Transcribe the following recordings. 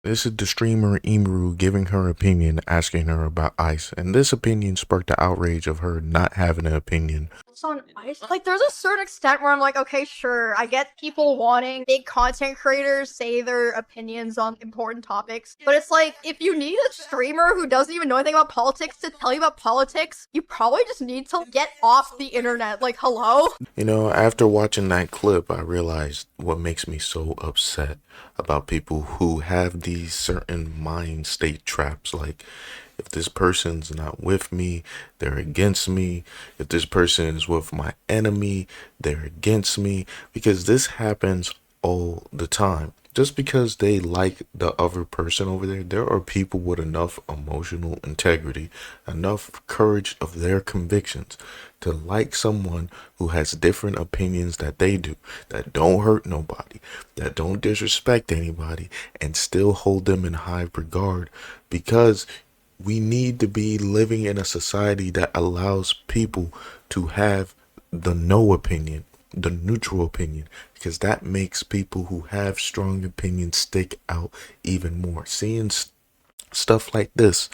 This is the streamer Imeru giving her opinion, asking her about ice, and this opinion sparked the outrage of her not having an opinion. On ice, like, there's a certain extent where I'm like, okay, sure, I get people wanting big content creators say their opinions on important topics, but it's like, if you need a streamer who doesn't even know anything about politics to tell you about politics, you probably just need to get off the internet. Like, hello? You know, after watching that clip, I realized what makes me so upset about people who have these certain mind state traps. Like, if this person's not with me, they're against me. If this person is with my enemy, they're against me. Because this happens all the time. Just because they like the other person over there, there are people with enough emotional integrity, enough courage of their convictions to like someone who has different opinions that they do, that don't hurt nobody, that don't disrespect anybody, and still hold them in high regard, because we need to be living in a society that allows people to have the no opinion, the neutral opinion, because that makes people who have strong opinions stick out even more. Seeing stuff like this,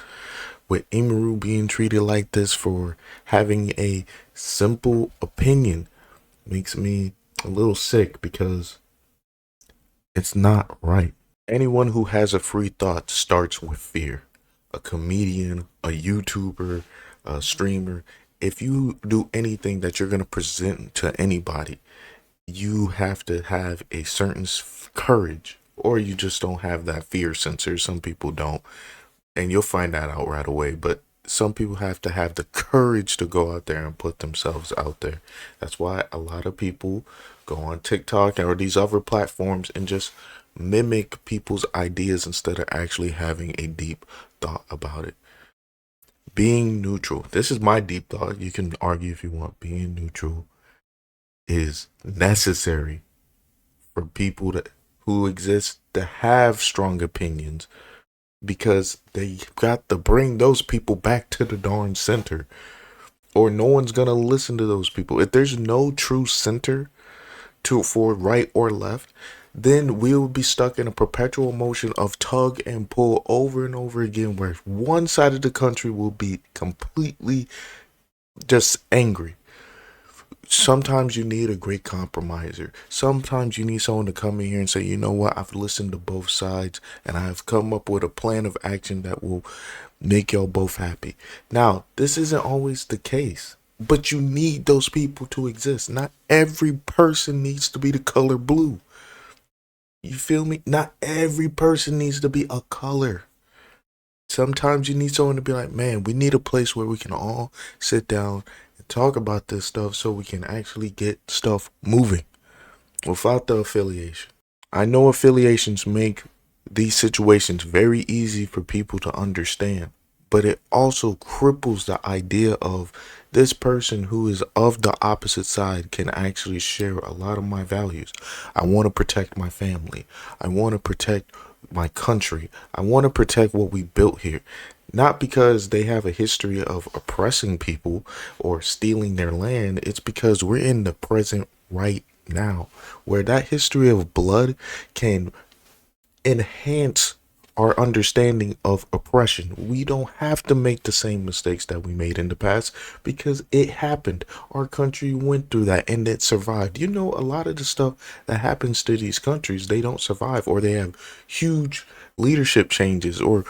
with Imeru being treated like this for having a simple opinion, makes me a little sick because it's not right. Anyone who has a free thought starts with fear. A comedian, a YouTuber, a streamer, if you do anything that you're going to present to anybody, you have to have a certain courage, or you just don't have that fear sensor. Some people don't, and you'll find that out right away. But some people have to have the courage to go out there and put themselves out there. That's why a lot of people go on TikTok or these other platforms and just mimic people's ideas instead of actually having a deep thought about it. Being neutral. This is my deep thought. You can argue if you want. Being neutral is necessary for people who exist to have strong opinions, because they got to bring those people back to the darn center, or no one's gonna listen to those people. If there's no true center for right or left, then we will be stuck in a perpetual motion of tug and pull over and over again, where one side of the country will be completely just angry. Sometimes you need a great compromiser. Sometimes you need someone to come in here and say, you know what, I've listened to both sides and I've come up with a plan of action that will make y'all both happy. Now, this isn't always the case, but you need those people to exist. Not every person needs to be the color blue. You feel me? Not every person needs to be a color. Sometimes you need someone to be like, man, we need a place where we can all sit down and talk about this stuff so we can actually get stuff moving without the affiliation. I know affiliations make these situations very easy for people to understand, but it also cripples the idea of this person who is of the opposite side can actually share a lot of my values. I want to protect my family. I want to protect my country. I want to protect what we built here. Not because they have a history of oppressing people or stealing their land. It's because we're in the present right now, where that history of blood can enhance our understanding of oppression. We don't have to make the same mistakes that we made in the past, because it happened. Our country went through that and it survived. You know, a lot of the stuff that happens to these countries, they don't survive, or they have huge leadership changes or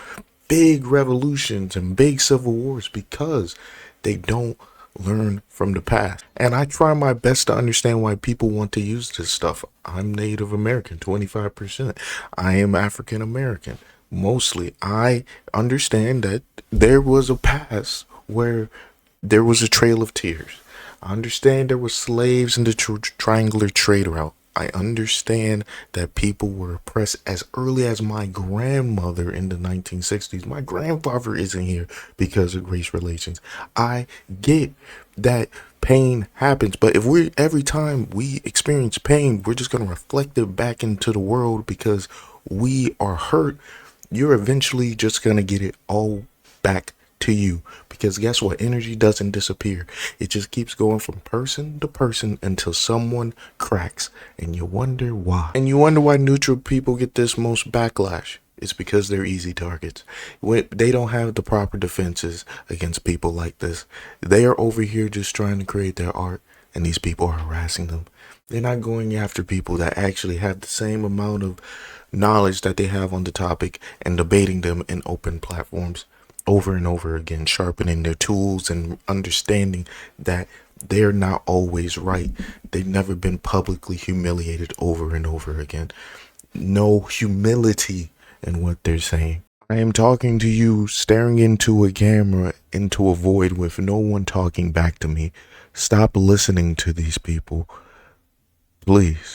big revolutions and big civil wars, because they don't learn from the past. And I try my best to understand why people want to use this stuff. I'm Native American, 25%. I am African American. Mostly, I understand that there was a past where there was a trail of tears. I understand there were slaves in the triangular trade route. I understand that people were oppressed as early as my grandmother in the 1960s. My grandfather isn't here because of race relations. I get that pain happens, but if we every time we experience pain, we're just going to reflect it back into the world because we are hurt, you're eventually just going to get it all back to you, because guess what, energy doesn't disappear. It just keeps going from person to person until someone cracks, and you wonder why neutral people get this most backlash. It's because they're easy targets. They don't have the proper defenses against people like this. They are over here just trying to create their art, and these people are harassing them. They're not going after people that actually have the same amount of knowledge that they have on the topic and debating them in open platforms over and over again, sharpening their tools and understanding that they're not always right. They've never been publicly humiliated over and over again. No humility in what they're saying. I am talking to you, staring into a camera, into a void with no one talking back to me. Stop listening to these people, please.